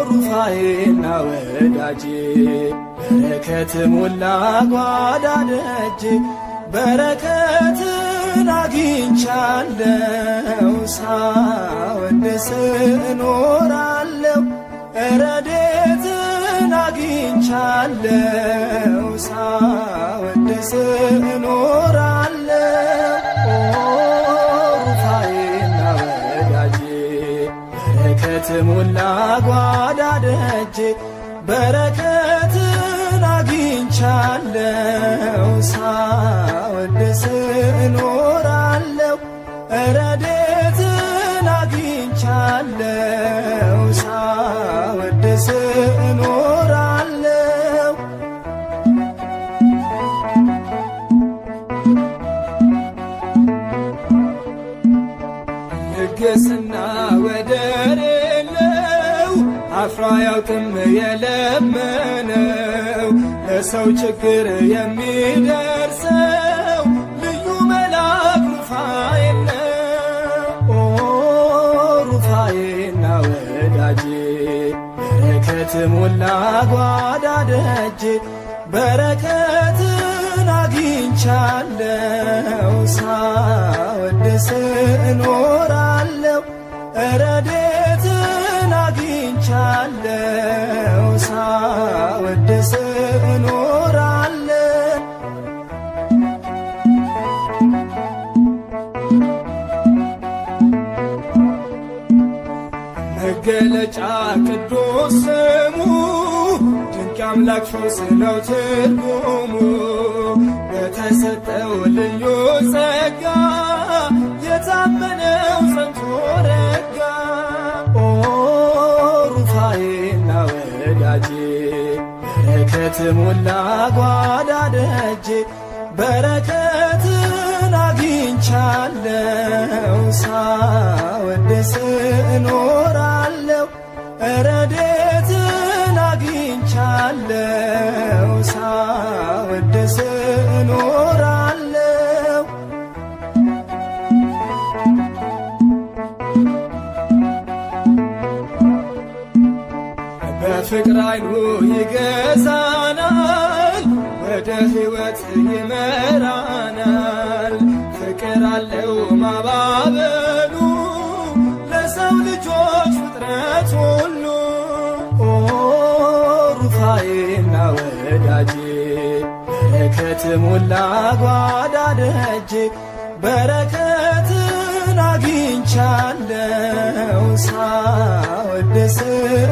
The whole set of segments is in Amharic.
ሩፋኤና ወዳጄ በረከት ሞላ ጓዳ ደጄ በረከትን አግኝቻለሁ ሳወድስ እኖራለሁ ረድኤትን አግኝቻለሁ ሳወድስ እኖራለሁ ሩፋኤና ወዳጄ በረከት ሞላ ጓዳ ደጄ በረከትን አግኝቻለሁ ሳወድስ እኖራለሁ ረድኤትን አግኝቻለሁ ሳወድስ እኖራለሁ ልግስና ወደር አፍሮ አያውቅም የለመነው ለሰው ችግር የሚደርሰው ልዩ መልአክ ሩፋኤል ነው። ሩፋኤና ወዳጄ በረከት ሞላ ጓዳ ደጄ በረከትን አግኝቻለሁ ሳወድስ እኖራለሁ ረድኤትን አግኝቻለሁ ሳወድስ እኖራለሁ መገለጫ ቅዱስ ስሙ ድንቅ አምላክ ፈውስ ነው ትርጉሙ በተሰጠው ልዩ ጸጋ የታመነው ጸንቶ ረጋ ሩፋኤና ወዳጄ በረከት ሞላ ጓዳ ደጄ በረከትን አግኝቻለሁ ሳወድስ እኖራለሁ ረድኤትን አግኝቻለሁ ሳወድስ እኖራለሁ በፍቅር አይኑ ይገዛናል ወደ ሕይወት ይመራናል ፍቅር አለው ማባበሉ ለሰው ልጆች ፍጥረት ሁሉ ሩፋኤና ወዳጄ በረከት ሞላ ጓዳ ደጄ በረከትን አግኝቻለሁ ሳወድስ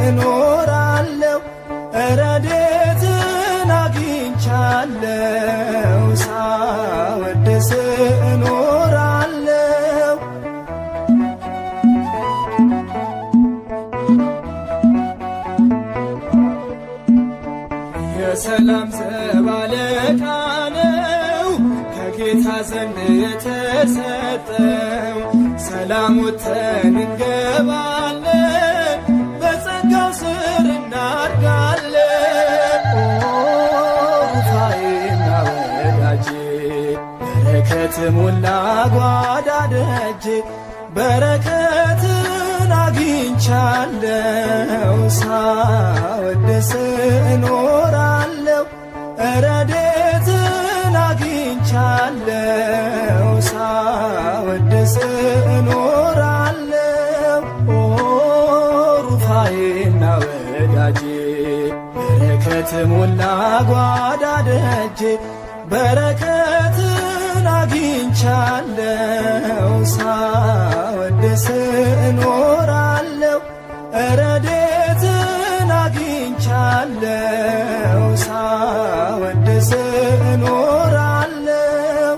እኖራለሁ ረድኤትን አግኝቻለሁ ሳወድስ እኖራለሁ የሰላም ዘብ አለቃ ነው ከጌታ ዘንድ የተሰጠው ሰላም ወጥተን እንገባለን በጸጋው ስር እናድጋለን ሩፋኤና ወዳጄ በረከት ሞላ ጓዳ ደጄ በረከትን አግኝቻለሁ ሳወድስ እኖራለሁ ረድኤትን አግኝቻለሁ ሳወድስ እኖራለሁ ሩፋኤና ወዳጄ በረከት ሞላ ጓዳ ደጄ በረከትን አግኝቻለሁ ሳወድስ እኖራለሁ ረድኤትን አግኝቻለሁ ሳወድስ እኖራለሁ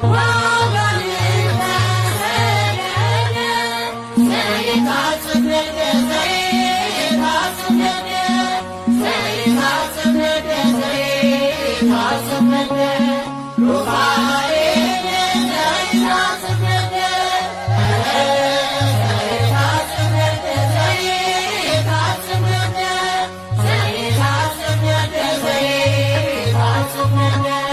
Wow! ወደሰ